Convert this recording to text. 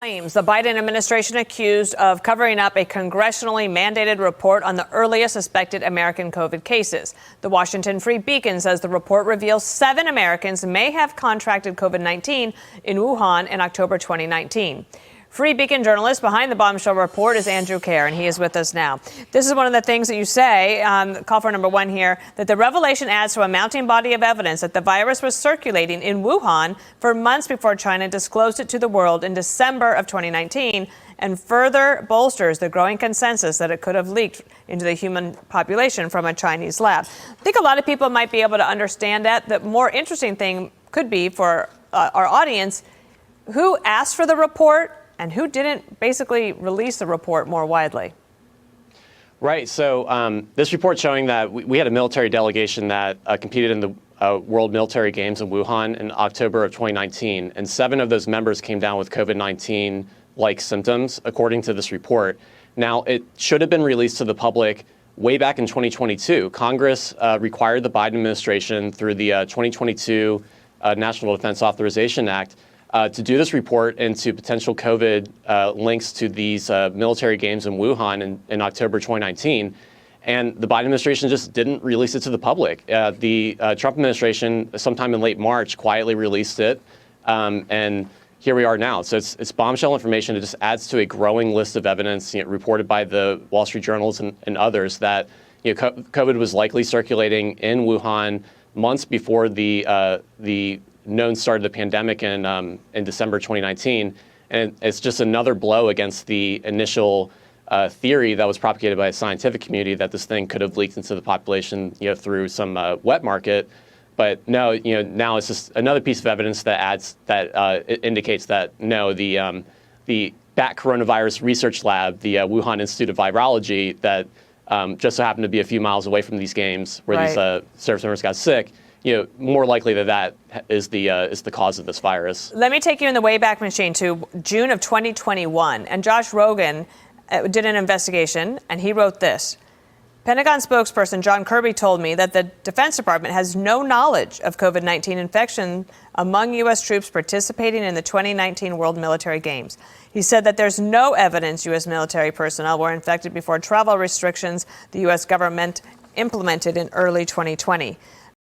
Claims the Biden administration accused of covering up a congressionally mandated report on the earliest suspected American COVID cases. The Washington Free Beacon says the report reveals 7 Americans may have contracted COVID-19 in Wuhan in October 2019. Free Beacon journalist behind the bombshell report is Andrew Kerr, and he is with us now. This is one of the things that you say, call for number 1 here, that the revelation adds to a mounting body of evidence that the virus was circulating in Wuhan for months before China disclosed it to the world in December of 2019, and further bolsters the growing consensus that it could have leaked into the human population from a Chinese lab. I think a lot of people might be able to understand that. The more interesting thing could be for our audience, who asked for the report and who didn't basically release the report more widely? Right. So this report showing that we had a military delegation that competed in the World Military Games in Wuhan in October of 2019, and 7 of those members came down with COVID-19-like symptoms, according to this report. Now, it should have been released to the public way back in 2022. Congress required the Biden administration through the 2022 National Defense Authorization Act to do this report into potential COVID links to these military games in Wuhan in October 2019. And the Biden administration just didn't release it to the public. The Trump administration, sometime in late March, quietly released it. And here we are now. So it's bombshell information. It just adds to a growing list of evidence, reported by the Wall Street Journals and others, that COVID was likely circulating in Wuhan months before the known start of the pandemic in December 2019. And it's just another blow against the initial theory that was propagated by the scientific community that this thing could have leaked into the population, through some wet market. But no, now it's just another piece of evidence that it indicates that no, the bat coronavirus research lab, the Wuhan Institute of Virology, that just so happened to be a few miles away from these games where these service members got sick, more likely that is the cause of this virus. Let me take you in the Wayback Machine to June of 2021. And Josh Rogan did an investigation, and he wrote this. Pentagon spokesperson John Kirby told me that the Defense Department has no knowledge of COVID-19 infection among U.S. troops participating in the 2019 World Military Games. He said that there's no evidence U.S. military personnel were infected before travel restrictions the U.S. government implemented in early 2020.